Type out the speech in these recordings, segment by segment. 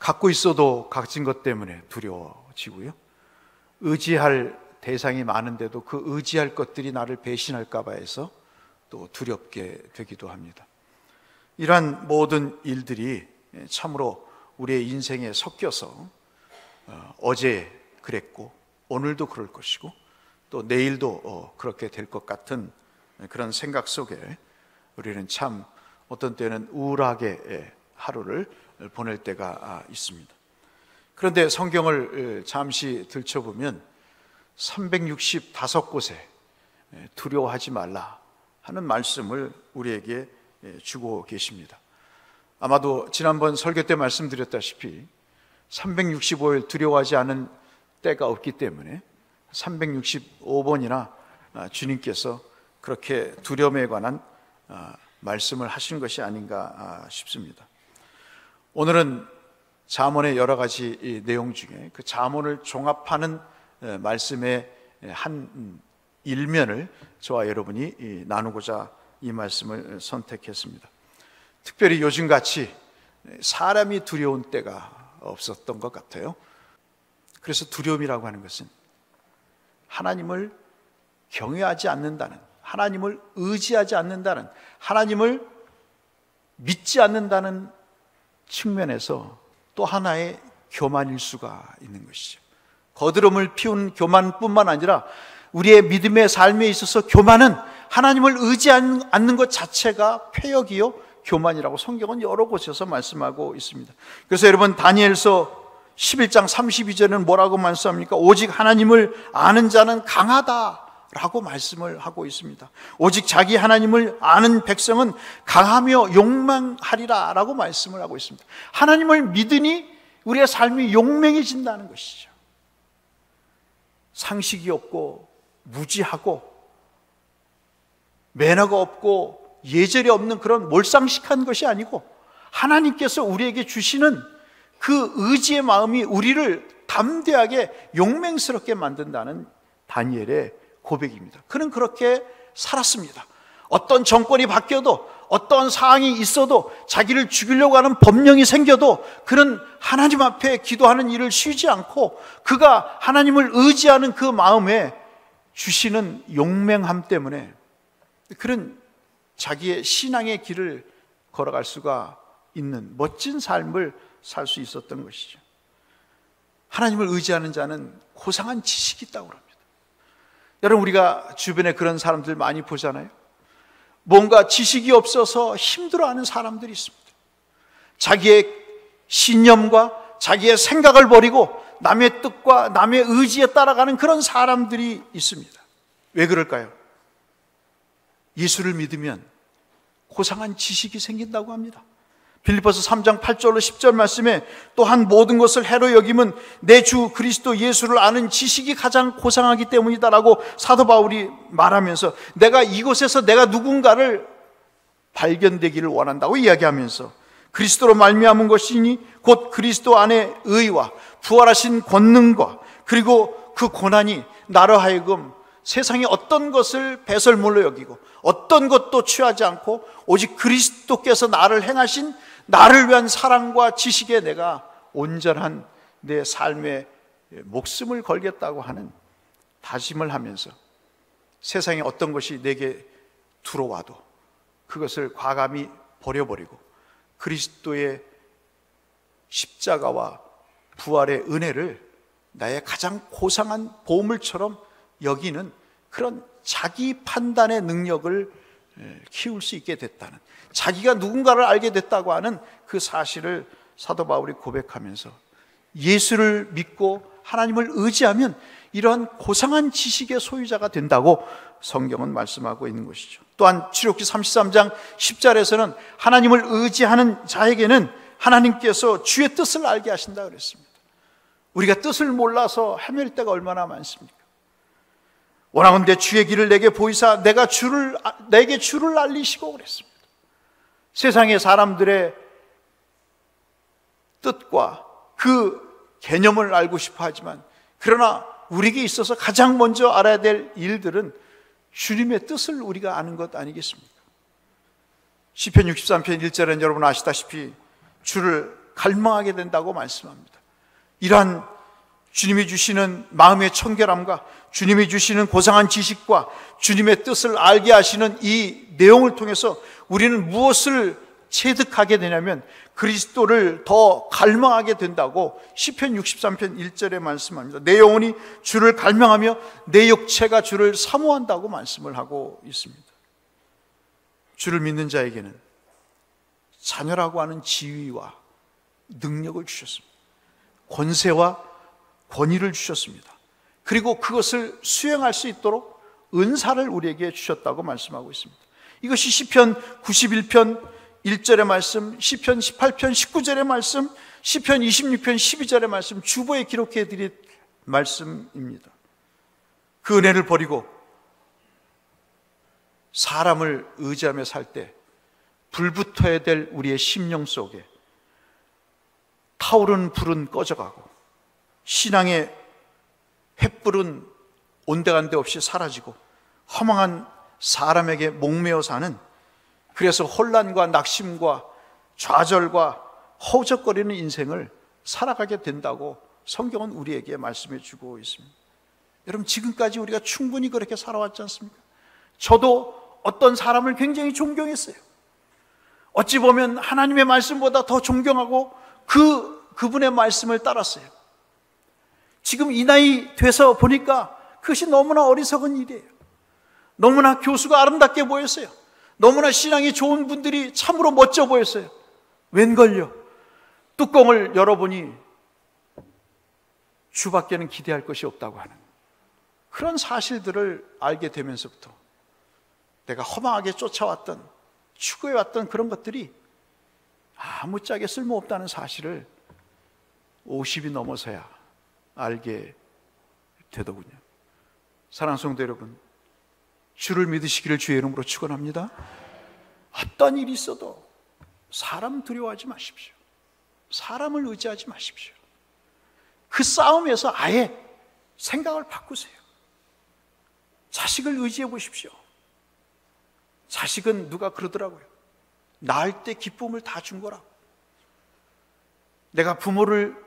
갖고 있어도 가진 것 때문에 두려워지고요. 의지할 대상이 많은데도 그 의지할 것들이 나를 배신할까 봐 해서 또 두렵게 되기도 합니다. 이러한 모든 일들이 참으로 우리의 인생에 섞여서 어제 그랬고 오늘도 그럴 것이고 또 내일도 그렇게 될 것 같은 그런 생각 속에 우리는 참 어떤 때는 우울하게 하루를 보낼 때가 있습니다. 그런데 성경을 잠시 들춰보면 365곳에 두려워하지 말라 하는 말씀을 우리에게 주고 계십니다. 아마도 지난번 설교 때 말씀드렸다시피 365일 두려워하지 않은 때가 없기 때문에 365번이나 주님께서 그렇게 두려움에 관한 말씀을 하신 것이 아닌가 싶습니다. 오늘은 잠언의 여러 가지 내용 중에 그 잠언을 종합하는 말씀의 한 일면을 저와 여러분이 나누고자 이 말씀을 선택했습니다. 특별히 요즘같이 사람이 두려운 때가 없었던 것 같아요. 그래서 두려움이라고 하는 것은 하나님을 경외하지 않는다는, 하나님을 의지하지 않는다는, 하나님을 믿지 않는다는 측면에서 또 하나의 교만일 수가 있는 것이죠. 거드름을 피운 교만뿐만 아니라 우리의 믿음의 삶에 있어서 교만은 하나님을 의지하지 않는 것 자체가 패역이요 교만이라고 성경은 여러 곳에서 말씀하고 있습니다. 그래서 여러분 다니엘서 11장 32절에는 뭐라고 말씀합니까? 오직 하나님을 아는 자는 강하다라고 말씀을 하고 있습니다. 오직 자기 하나님을 아는 백성은 강하며 용맹하리라 라고 말씀을 하고 있습니다. 하나님을 믿으니 우리의 삶이 용맹해진다는 것이죠. 상식이 없고 무지하고 매너가 없고 예절이 없는 그런 몰상식한 것이 아니고 하나님께서 우리에게 주시는 그 의지의 마음이 우리를 담대하게 용맹스럽게 만든다는 다니엘의 고백입니다. 그는 그렇게 살았습니다. 어떤 정권이 바뀌어도 어떤 상황이 있어도 자기를 죽이려고 하는 법령이 생겨도 그는 하나님 앞에 기도하는 일을 쉬지 않고 그가 하나님을 의지하는 그 마음에 주시는 용맹함 때문에 그는 자기의 신앙의 길을 걸어갈 수가 있는 멋진 삶을 살 수 있었던 것이죠. 하나님을 의지하는 자는 고상한 지식이 있다고 합니다. 여러분 우리가 주변에 그런 사람들 많이 보잖아요. 뭔가 지식이 없어서 힘들어하는 사람들이 있습니다. 자기의 신념과 자기의 생각을 버리고 남의 뜻과 남의 의지에 따라가는 그런 사람들이 있습니다. 왜 그럴까요? 예수를 믿으면 고상한 지식이 생긴다고 합니다. 빌립보서 3장 8절로 10절 말씀에 또한 모든 것을 해로 여김은 내 주 그리스도 예수를 아는 지식이 가장 고상하기 때문이다라고 사도 바울이 말하면서 내가 이곳에서 내가 누군가를 발견되기를 원한다고 이야기하면서 그리스도로 말미암은 것이니 곧 그리스도 안에 의와 부활하신 권능과 그리고 그 고난이 나로 하여금 세상에 어떤 것을 배설물로 여기고 어떤 것도 취하지 않고 오직 그리스도께서 나를 행하신 나를 위한 사랑과 지식에 내가 온전한 내 삶의 목숨을 걸겠다고 하는 다짐을 하면서 세상에 어떤 것이 내게 들어와도 그것을 과감히 버려버리고 그리스도의 십자가와 부활의 은혜를 나의 가장 고상한 보물처럼 여기는 그런 자기 판단의 능력을 키울 수 있게 됐다는, 자기가 누군가를 알게 됐다고 하는 그 사실을 사도 바울이 고백하면서 예수를 믿고 하나님을 의지하면 이러한 고상한 지식의 소유자가 된다고 성경은 말씀하고 있는 것이죠. 또한 출애굽기 33장 10절에서는 하나님을 의지하는 자에게는 하나님께서 주의 뜻을 알게 하신다 그랬습니다. 우리가 뜻을 몰라서 헤맬 때가 얼마나 많습니까? 원하건대 주의 길을 내게 보이사 내게 주를 알리시고 그랬습니다. 세상의 사람들의 뜻과 그 개념을 알고 싶어 하지만 그러나 우리에게 있어서 가장 먼저 알아야 될 일들은 주님의 뜻을 우리가 아는 것 아니겠습니까? 시편 63편 1절은 여러분 아시다시피 주를 갈망하게 된다고 말씀합니다. 이러한 주님이 주시는 마음의 청결함과 주님이 주시는 고상한 지식과 주님의 뜻을 알게 하시는 이 내용을 통해서 우리는 무엇을 체득하게 되냐면 그리스도를 더 갈망하게 된다고 시편 63편 1절에 말씀합니다. 내 영혼이 주를 갈망하며 내 육체가 주를 사모한다고 말씀을 하고 있습니다. 주를 믿는 자에게는 자녀라고 하는 지위와 능력을 주셨습니다. 권세와 권위를 주셨습니다. 그리고 그것을 수행할 수 있도록 은사를 우리에게 주셨다고 말씀하고 있습니다. 이것이 시편 91편 1절의 말씀, 시편 18편 19절의 말씀, 시편 26편 12절의 말씀, 주보에 기록해 드릴 말씀입니다. 그 은혜를 버리고 사람을 의지하며 살 때 불붙어야 될 우리의 심령 속에 타오르는 불은 꺼져가고 신앙의 횃불은 온데간데 없이 사라지고 허망한 사람에게 목매어 사는, 그래서 혼란과 낙심과 좌절과 허우적거리는 인생을 살아가게 된다고 성경은 우리에게 말씀해 주고 있습니다. 여러분, 지금까지 우리가 충분히 그렇게 살아왔지 않습니까? 저도 어떤 사람을 굉장히 존경했어요. 어찌 보면 하나님의 말씀보다 더 존경하고 그분의 말씀을 따랐어요. 지금 이 나이 돼서 보니까 그것이 너무나 어리석은 일이에요. 너무나 교수가 아름답게 보였어요. 너무나 신앙이 좋은 분들이 참으로 멋져 보였어요. 웬걸요? 뚜껑을 열어보니 주밖에는 기대할 것이 없다고 하는 그런 사실들을 알게 되면서부터 내가 허망하게 쫓아왔던, 추구해왔던 그런 것들이 아무짝에 쓸모없다는 사실을 50이 넘어서야 알게 되더군요. 사랑하는 성도 여러분, 주를 믿으시기를 주의 이름으로 축원합니다. 어떤 일이 있어도 사람 두려워하지 마십시오. 사람을 의지하지 마십시오. 그 싸움에서 아예 생각을 바꾸세요. 자식을 의지해 보십시오. 자식은 누가 그러더라고요. 낳을 때 기쁨을 다 준 거라고. 내가 부모를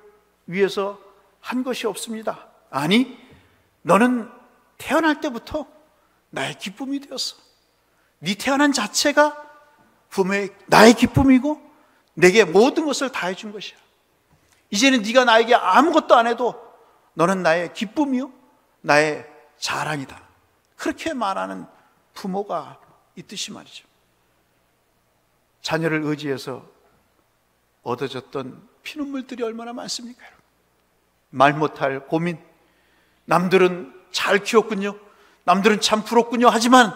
위해서 한 것이 없습니다. 아니, 너는 태어날 때부터 나의 기쁨이 되었어. 네 태어난 자체가 나의 기쁨이고 내게 모든 것을 다 해준 것이야. 이제는 네가 나에게 아무것도 안 해도 너는 나의 기쁨이요 나의 자랑이다. 그렇게 말하는 부모가 있듯이 말이죠. 자녀를 의지해서 얻어졌던 피눈물들이 얼마나 많습니까? 말 못할 고민. 남들은 잘 키웠군요, 남들은 참 부럽군요 하지만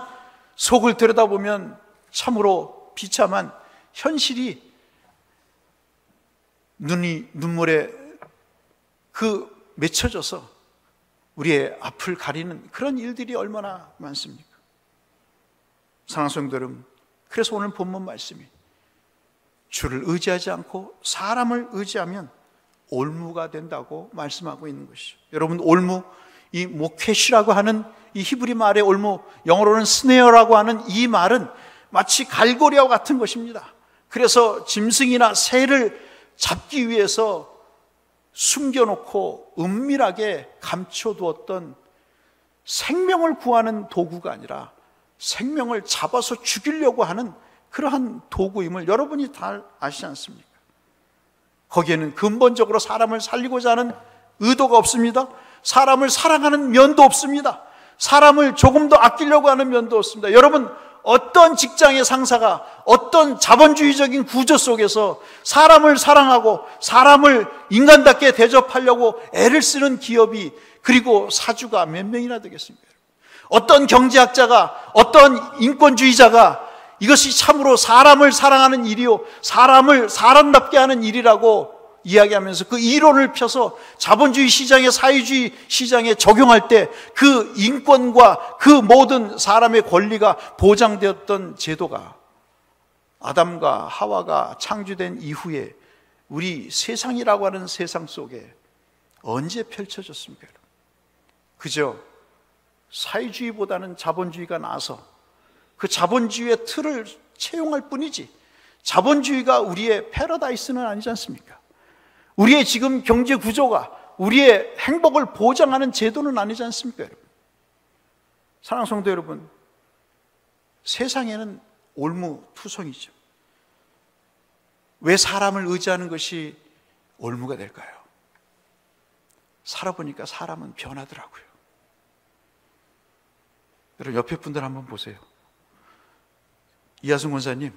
속을 들여다보면 참으로 비참한 현실이 눈물에 맺혀져서 우리의 앞을 가리는 그런 일들이 얼마나 많습니까? 사랑하는 성도 여러분, 그래서 오늘 본문 말씀이 주를 의지하지 않고 사람을 의지하면 올무가 된다고 말씀하고 있는 것이죠. 여러분, 올무, 이 모케시라고 하는 이 히브리 말의 올무, 영어로는 스네어라고 하는 이 말은 마치 갈고리와 같은 것입니다. 그래서 짐승이나 새를 잡기 위해서 숨겨놓고 은밀하게 감춰두었던 생명을 구하는 도구가 아니라 생명을 잡아서 죽이려고 하는 그러한 도구임을 여러분이 다 아시지 않습니까? 거기에는 근본적으로 사람을 살리고자 하는 의도가 없습니다. 사람을 사랑하는 면도 없습니다. 사람을 조금 더 아끼려고 하는 면도 없습니다. 여러분, 어떤 직장의 상사가 어떤 자본주의적인 구조 속에서 사람을 사랑하고 사람을 인간답게 대접하려고 애를 쓰는 기업이, 그리고 사주가 몇 명이나 되겠습니까? 어떤 경제학자가, 어떤 인권주의자가 이것이 참으로 사람을 사랑하는 일이요 사람을 사람답게 하는 일이라고 이야기하면서 그 이론을 펴서 자본주의 시장에, 사회주의 시장에 적용할 때 그 인권과 그 모든 사람의 권리가 보장되었던 제도가 아담과 하와가 창조된 이후에 우리 세상이라고 하는 세상 속에 언제 펼쳐졌습니까? 그저 사회주의보다는 자본주의가 나서 그 자본주의의 틀을 채용할 뿐이지 자본주의가 우리의 패러다이스는 아니지 않습니까? 우리의 지금 경제 구조가 우리의 행복을 보장하는 제도는 아니지 않습니까, 여러분? 사랑하는 성도 여러분, 세상에는 올무투성이죠. 왜 사람을 의지하는 것이 올무가 될까요? 살아보니까 사람은 변하더라고요. 여러분, 옆에 분들 한번 보세요. 이하승 권사님,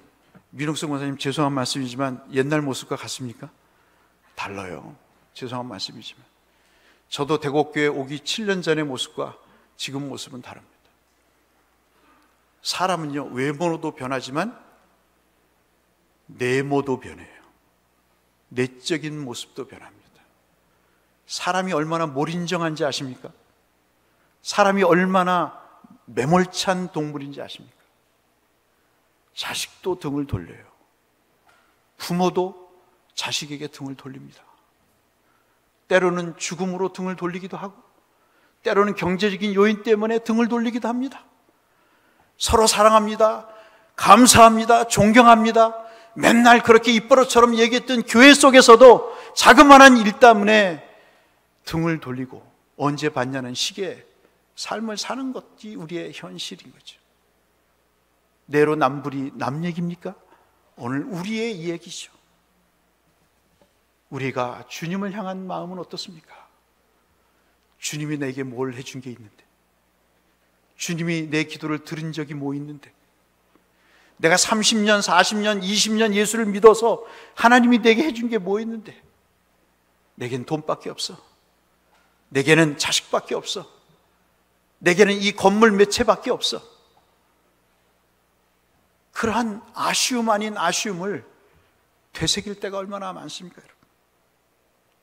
민옥성 권사님, 죄송한 말씀이지만 옛날 모습과 같습니까? 달라요. 죄송한 말씀이지만 저도 대곡교회 오기 7년 전의 모습과 지금 모습은 다릅니다. 사람은요, 외모도 변하지만 내모도 변해요. 내적인 모습도 변합니다. 사람이 얼마나 몰인정한지 아십니까? 사람이 얼마나 매몰찬 동물인지 아십니까? 자식도 등을 돌려요. 부모도 자식에게 등을 돌립니다. 때로는 죽음으로 등을 돌리기도 하고, 때로는 경제적인 요인 때문에 등을 돌리기도 합니다. 서로 사랑합니다. 감사합니다. 존경합니다. 맨날 그렇게 입버릇처럼 얘기했던 교회 속에서도 자그마한 일 때문에 등을 돌리고 언제 봤냐는 식의 삶을 사는 것이 우리의 현실인 거죠. 내로남불이 남 얘기입니까? 오늘 우리의 이야기죠. 우리가 주님을 향한 마음은 어떻습니까? 주님이 내게 뭘 해준 게 있는데, 주님이 내 기도를 들은 적이 뭐 있는데, 내가 30년, 40년, 20년 예수를 믿어서 하나님이 내게 해준 게 뭐 있는데, 내겐 돈밖에 없어. 내게는 자식밖에 없어. 내게는 이 건물 몇 채밖에 없어. 그러한 아쉬움 아닌 아쉬움을 되새길 때가 얼마나 많습니까, 여러분?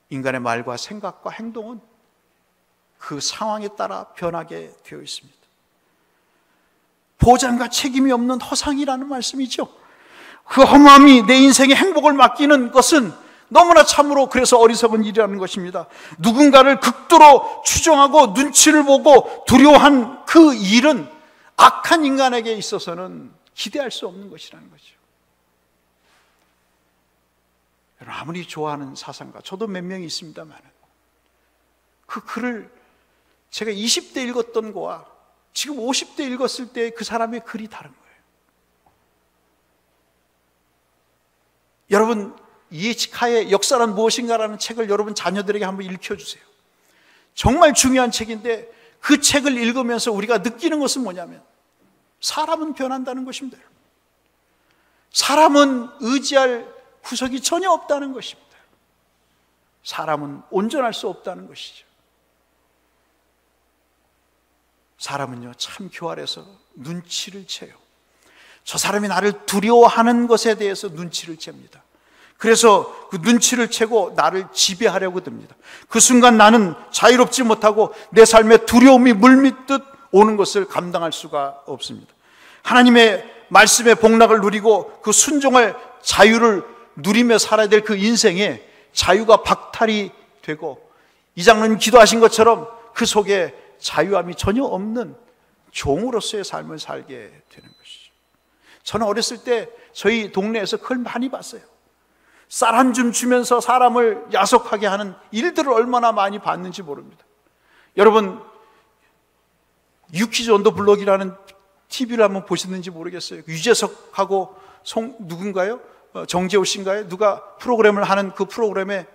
인간의 말과 생각과 행동은 그 상황에 따라 변하게 되어 있습니다. 보장과 책임이 없는 허상이라는 말씀이죠. 그 허무함이 내 인생의 행복을 맡기는 것은 너무나 참으로 그래서 어리석은 일이라는 것입니다. 누군가를 극도로 추종하고 눈치를 보고 두려워한 그 일은 악한 인간에게 있어서는 기대할 수 없는 것이라는 거죠. 여러분, 아무리 좋아하는 사상가, 저도 몇 명이 있습니다만 그 글을 제가 20대 읽었던 거와 지금 50대 읽었을 때 그 사람의 글이 다른 거예요. 여러분, 이에치카의 역사란 무엇인가라는 책을 여러분 자녀들에게 한번 읽혀주세요. 정말 중요한 책인데 그 책을 읽으면서 우리가 느끼는 것은 뭐냐면 사람은 변한다는 것입니다. 사람은 의지할 구석이 전혀 없다는 것입니다. 사람은 온전할 수 없다는 것이죠. 사람은요, 참 교활해서 눈치를 채요. 저 사람이 나를 두려워하는 것에 대해서 눈치를 챕니다. 그래서 그 눈치를 채고 나를 지배하려고 듭니다. 그 순간 나는 자유롭지 못하고 내 삶에 두려움이 물밀듯 오는 것을 감당할 수가 없습니다. 하나님의 말씀의 복락을 누리고 그 순종할 자유를 누리며 살아야 될 그 인생에 자유가 박탈이 되고, 이 장로님 기도하신 것처럼 그 속에 자유함이 전혀 없는 종으로서의 삶을 살게 되는 것이죠. 저는 어렸을 때 저희 동네에서 그걸 많이 봤어요. 쌀 한 줌 주면서 사람을 야속하게 하는 일들을 얼마나 많이 봤는지 모릅니다. 여러분, 유키즈 온더 블록이라는 TV를 한번 보셨는지 모르겠어요. 유재석하고 누군가요? 정재호 씨인가요? 누가 프로그램을 하는 그 프로그램에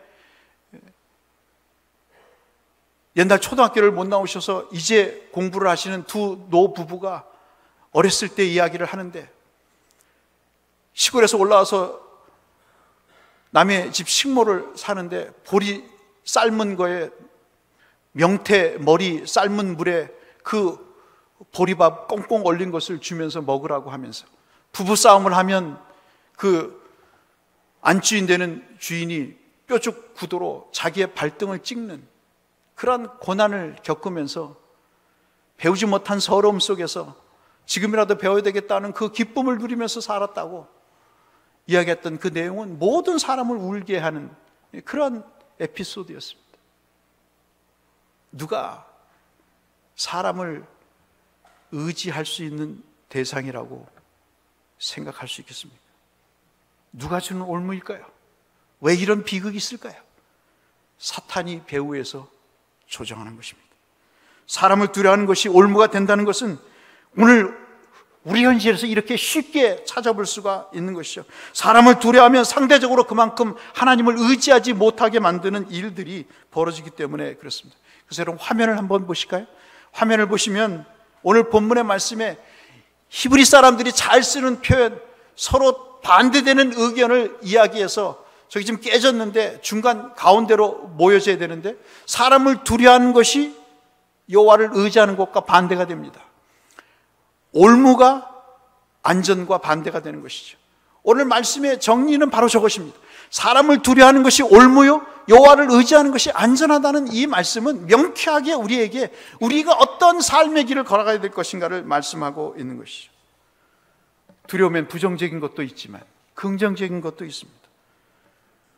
옛날 초등학교를 못 나오셔서 이제 공부를 하시는 두 노부부가 어렸을 때 이야기를 하는데, 시골에서 올라와서 남의 집 식모를 사는데 보리 삶은 거에 명태 머리 삶은 물에 그 보리밥 꽁꽁 얼린 것을 주면서 먹으라고 하면서, 부부싸움을 하면 그 안주인 되는 주인이 뾰족 구도로 자기의 발등을 찍는 그러한 고난을 겪으면서 배우지 못한 서러움 속에서 지금이라도 배워야 되겠다는 그 기쁨을 누리면서 살았다고 이야기했던 그 내용은 모든 사람을 울게 하는 그런 에피소드였습니다. 누가 사람을 의지할 수 있는 대상이라고 생각할 수 있겠습니까? 누가 주는 올무일까요? 왜 이런 비극이 있을까요? 사탄이 배후에서 조정하는 것입니다. 사람을 두려워하는 것이 올무가 된다는 것은 오늘 우리 현실에서 이렇게 쉽게 찾아볼 수가 있는 것이죠. 사람을 두려워하면 상대적으로 그만큼 하나님을 의지하지 못하게 만드는 일들이 벌어지기 때문에 그렇습니다. 그래서 여러분 화면을 한번 보실까요? 화면을 보시면 오늘 본문의 말씀에 히브리 사람들이 잘 쓰는 표현, 서로 반대되는 의견을 이야기해서 저기 지금 깨졌는데 중간 가운데로 모여져야 되는데 사람을 두려워하는 것이 여호와를 의지하는 것과 반대가 됩니다. 올무가 안전과 반대가 되는 것이죠. 오늘 말씀의 정리는 바로 저것입니다. 사람을 두려워하는 것이 올무요, 여호와를 의지하는 것이 안전하다는 이 말씀은 명쾌하게 우리에게 우리가 어떤 삶의 길을 걸어가야 될 것인가를 말씀하고 있는 것이죠. 두려우면 부정적인 것도 있지만 긍정적인 것도 있습니다.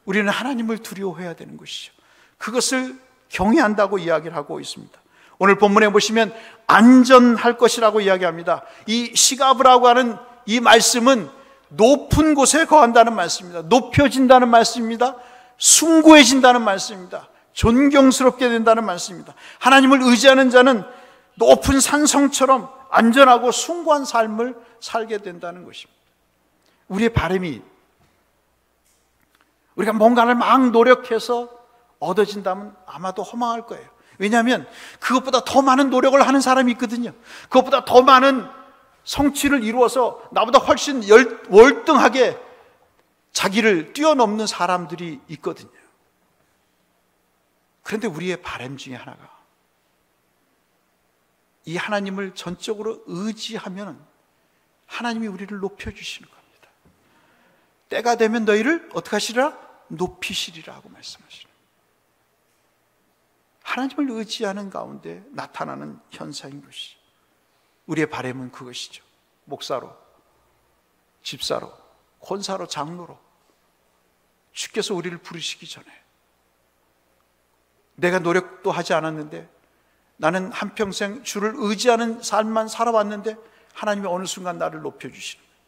우리는 하나님을 두려워해야 되는 것이죠. 그것을 경외한다고 이야기를 하고 있습니다. 오늘 본문에 보시면 안전할 것이라고 이야기합니다. 이 시가브라고 하는 이 말씀은 높은 곳에 거한다는 말씀입니다. 높여진다는 말씀입니다. 숭고해진다는 말씀입니다. 존경스럽게 된다는 말씀입니다. 하나님을 의지하는 자는 높은 산성처럼 안전하고 숭고한 삶을 살게 된다는 것입니다. 우리의 바람이 우리가 뭔가를 막 노력해서 얻어진다면 아마도 허망할 거예요. 왜냐하면 그것보다 더 많은 노력을 하는 사람이 있거든요. 그것보다 더 많은 성취를 이루어서 나보다 훨씬 월등하게 자기를 뛰어넘는 사람들이 있거든요. 그런데 우리의 바람 중에 하나가 이 하나님을 전적으로 의지하면 하나님이 우리를 높여주시는 겁니다. 때가 되면 너희를 어떻게 하시리라? 높이시리라 하고 말씀하시는, 하나님을 의지하는 가운데 나타나는 현상인 것이죠. 우리의 바람은 그것이죠. 목사로, 집사로, 권사로, 장로로 주께서 우리를 부르시기 전에 내가 노력도 하지 않았는데 나는 한평생 주를 의지하는 삶만 살아왔는데 하나님이 어느 순간 나를 높여주시는 거예요.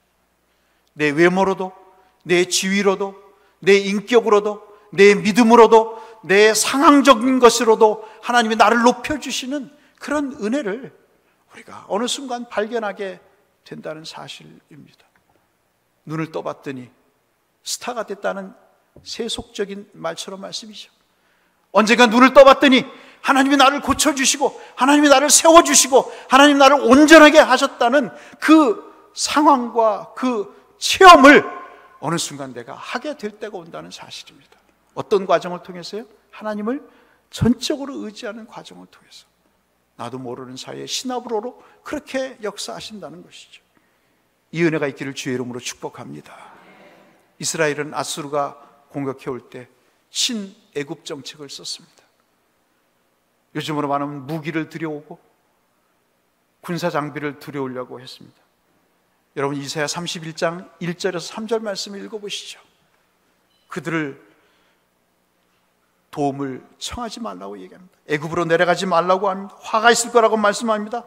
내 외모로도, 내 지위로도, 내 인격으로도, 내 믿음으로도, 내 상황적인 것으로도 하나님이 나를 높여주시는 그런 은혜를 우리가 어느 순간 발견하게 된다는 사실입니다. 눈을 떠봤더니 스타가 됐다는 세속적인 말처럼 말씀이죠. 언젠가 눈을 떠봤더니 하나님이 나를 고쳐주시고 하나님이 나를 세워주시고 하나님이 나를 온전하게 하셨다는 그 상황과 그 체험을 어느 순간 내가 하게 될 때가 온다는 사실입니다. 어떤 과정을 통해서요? 하나님을 전적으로 의지하는 과정을 통해서 나도 모르는 사이에 신압으로 그렇게 역사하신다는 것이죠. 이 은혜가 있기를 주의 이름으로 축복합니다. 이스라엘은 아수르가 공격해 올 때 친애굽 정책을 썼습니다. 요즘으로 말하면 무기를 들여오고 군사 장비를 들여오려고 했습니다. 여러분 이사야 31장 1절에서 3절 말씀을 읽어보시죠. 그들을 도움을 청하지 말라고 얘기합니다. 애굽으로 내려가지 말라고 합니다. 화가 있을 거라고 말씀합니다.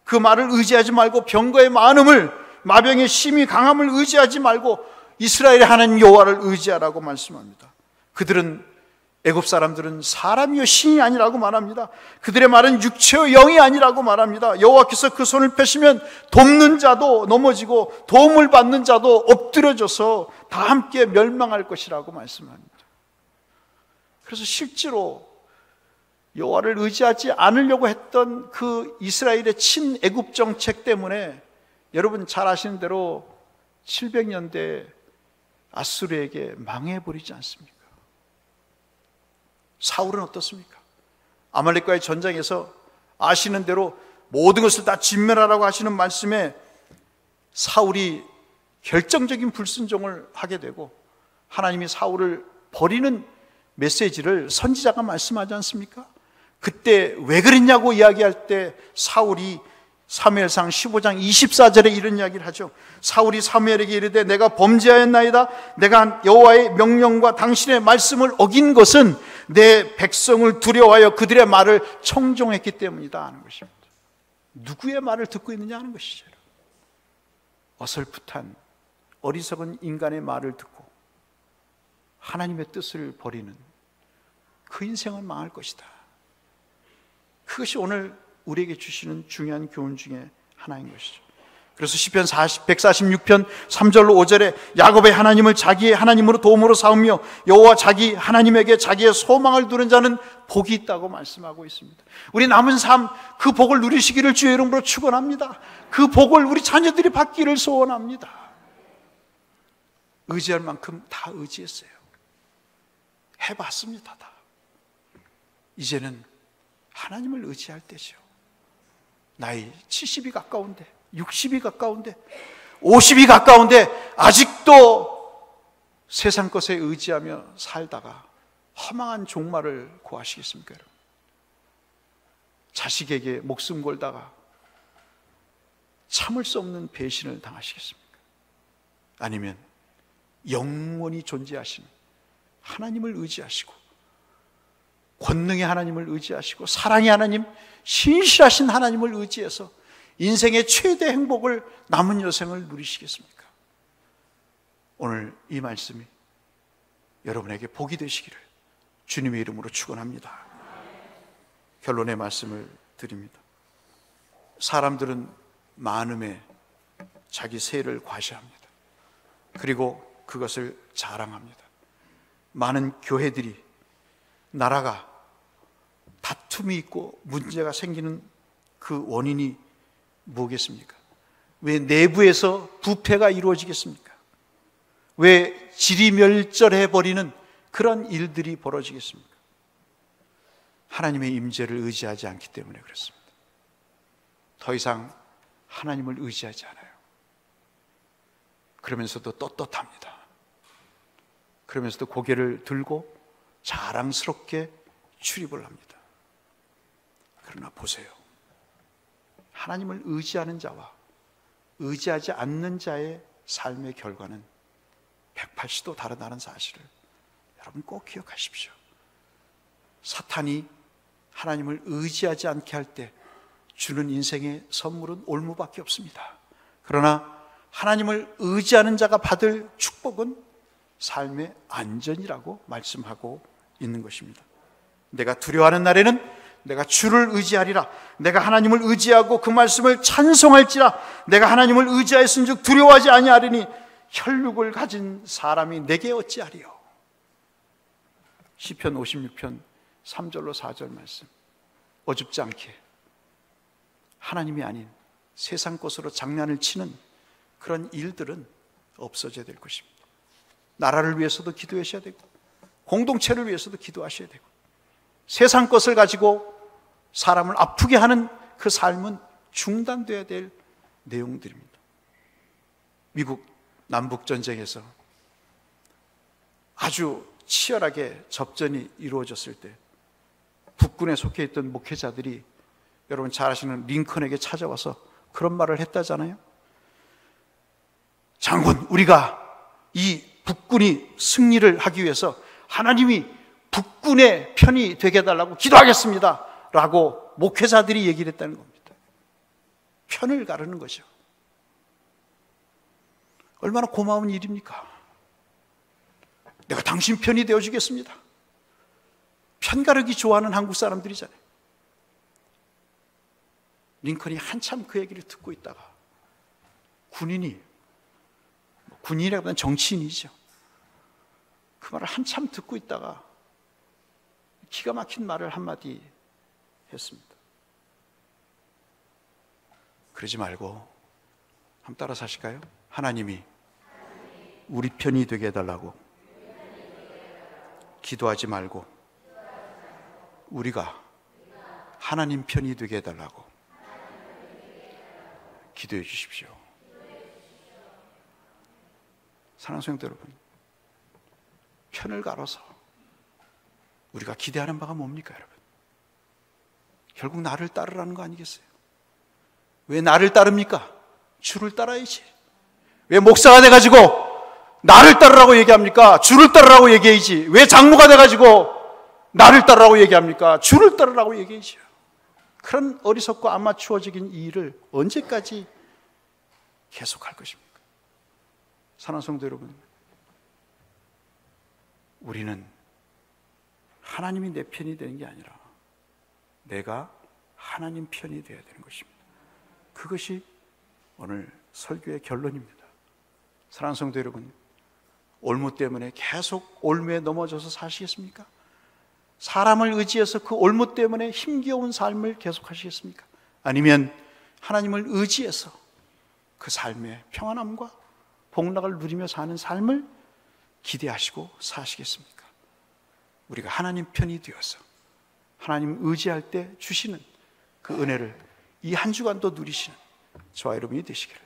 그 말을 의지하지 말고 병거의 많음을, 마병의 심히 강함을 의지하지 말고 이스라엘의 하나님 여호와를 의지하라고 말씀합니다. 그들은, 애굽 사람들은 사람이요 신이 아니라고 말합니다. 그들의 말은 육체요 영이 아니라고 말합니다. 여호와께서 그 손을 펴시면 돕는 자도 넘어지고 도움을 받는 자도 엎드려져서 다 함께 멸망할 것이라고 말씀합니다. 그래서 실제로 여호와를 의지하지 않으려고 했던 그 이스라엘의 친애굽 정책 때문에 여러분 잘 아시는 대로 700년대 아수르에게 망해버리지 않습니까? 사울은 어떻습니까? 아말렉과의 전쟁에서 아시는 대로 모든 것을 다 진멸하라고 하시는 말씀에 사울이 결정적인 불순종을 하게 되고 하나님이 사울을 버리는 메시지를 선지자가 말씀하지 않습니까? 그때 왜 그랬냐고 이야기할 때 사울이 사무엘상 15장 24절에 이런 이야기를 하죠. 사울이 사무엘에게 이르되 내가 범죄하였나이다. 내가 여호와의 명령과 당신의 말씀을 어긴 것은 내 백성을 두려워하여 그들의 말을 청종했기 때문이다 하는 것입니다. 누구의 말을 듣고 있느냐 하는 것이죠. 어설풋한 어리석은 인간의 말을 듣고 하나님의 뜻을 버리는 그 그 인생은 망할 것이다. 그것이 오늘 우리에게 주시는 중요한 교훈 중에 하나인 것이죠. 그래서 시편 146편 3절로 5절에 야곱의 하나님을 자기의 하나님으로 도움으로 삼으며 여호와 자기 하나님에게 자기의 소망을 두는 자는 복이 있다고 말씀하고 있습니다. 우리 남은 삶 그 복을 누리시기를 주의 이름으로 축원합니다. 그 복을 우리 자녀들이 받기를 소원합니다. 의지할 만큼 다 의지했어요. 해봤습니다. 다. 이제는 하나님을 의지할 때죠. 나이 70이 가까운데, 60이 가까운데, 50이 가까운데 아직도 세상 것에 의지하며 살다가 허망한 종말을 고하시겠습니까, 여러분? 자식에게 목숨 걸다가 참을 수 없는 배신을 당하시겠습니까? 아니면 영원히 존재하시는 하나님을 의지하시고 권능의 하나님을 의지하시고 사랑의 하나님, 신실하신 하나님을 의지해서 인생의 최대 행복을 남은 여생을 누리시겠습니까? 오늘 이 말씀이 여러분에게 복이 되시기를 주님의 이름으로 축원합니다. 결론의 말씀을 드립니다. 사람들은 많음에 자기 세를 과시합니다. 그리고 그것을 자랑합니다. 많은 교회들이, 나라가 다툼이 있고 문제가 생기는 그 원인이 뭐겠습니까? 왜 내부에서 부패가 이루어지겠습니까? 왜 질이 멸절해버리는 그런 일들이 벌어지겠습니까? 하나님의 임재를 의지하지 않기 때문에 그렇습니다. 더 이상 하나님을 의지하지 않아요. 그러면서도 떳떳합니다. 그러면서도 고개를 들고 자랑스럽게 출입을 합니다. 그러나 보세요. 하나님을 의지하는 자와 의지하지 않는 자의 삶의 결과는 180도 다르다는 사실을 여러분 꼭 기억하십시오. 사탄이 하나님을 의지하지 않게 할 때 주는 인생의 선물은 올무밖에 없습니다. 그러나 하나님을 의지하는 자가 받을 축복은 삶의 안전이라고 말씀하고 있는 것입니다. 내가 두려워하는 날에는 내가 주를 의지하리라. 내가 하나님을 의지하고 그 말씀을 찬송할지라. 내가 하나님을 의지하였은즉 두려워하지 아니하리니 혈육을 가진 사람이 내게 어찌하리요. 시편 56편 3절로 4절 말씀. 어줍지 않게 하나님이 아닌 세상 것으로 장난을 치는 그런 일들은 없어져야 될 것입니다. 나라를 위해서도 기도하셔야 되고 공동체를 위해서도 기도하셔야 되고 세상 것을 가지고 사람을 아프게 하는 그 삶은 중단돼야 될 내용들입니다. 미국 남북전쟁에서 아주 치열하게 접전이 이루어졌을 때 북군에 속해 있던 목회자들이 여러분 잘 아시는 링컨에게 찾아와서 그런 말을 했다잖아요. 장군, 우리가 이 북군이 승리를 하기 위해서 하나님이 북군의 편이 되게 해달라고 기도하겠습니다 라고 목회자들이 얘기를 했다는 겁니다. 편을 가르는 거죠. 얼마나 고마운 일입니까? 내가 당신 편이 되어주겠습니다. 편 가르기 좋아하는 한국 사람들이잖아요. 링컨이 한참 그 얘기를 듣고 있다가 군인이라기보다는 정치인이죠. 그 말을 한참 듣고 있다가 기가 막힌 말을 한마디 했습니다. 그러지 말고 한번 따라서 하실까요? 하나님이 우리 편이 되게 해달라고 기도하지 말고 우리가 하나님 편이 되게 해달라고 기도해 주십시오. 사랑하는 성도 여러분, 편을 가로서 우리가 기대하는 바가 뭡니까, 여러분? 결국 나를 따르라는 거 아니겠어요? 왜 나를 따릅니까? 주를 따라야지. 왜 목사가 돼가지고 나를 따르라고 얘기합니까? 주를 따르라고 얘기해야지. 왜 장로가 돼가지고 나를 따르라고 얘기합니까? 주를 따르라고 얘기해야죠. 그런 어리석고 아마추어적인 이 일을 언제까지 계속할 것입니까? 사랑하는 성도 여러분, 우리는 하나님이 내 편이 되는 게 아니라 내가 하나님 편이 되어야 되는 것입니다. 그것이 오늘 설교의 결론입니다. 사랑하는 성도 여러분, 올무 때문에 계속 올무에 넘어져서 사시겠습니까? 사람을 의지해서 그 올무 때문에 힘겨운 삶을 계속하시겠습니까? 아니면 하나님을 의지해서 그 삶의 평안함과 복락을 누리며 사는 삶을 기대하시고 사시겠습니까? 우리가 하나님 편이 되어서 하나님 의지할 때 주시는 그 은혜를 이 한 주간도 누리시는 저와 여러분이 되시기를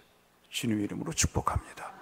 주님의 이름으로 축복합니다.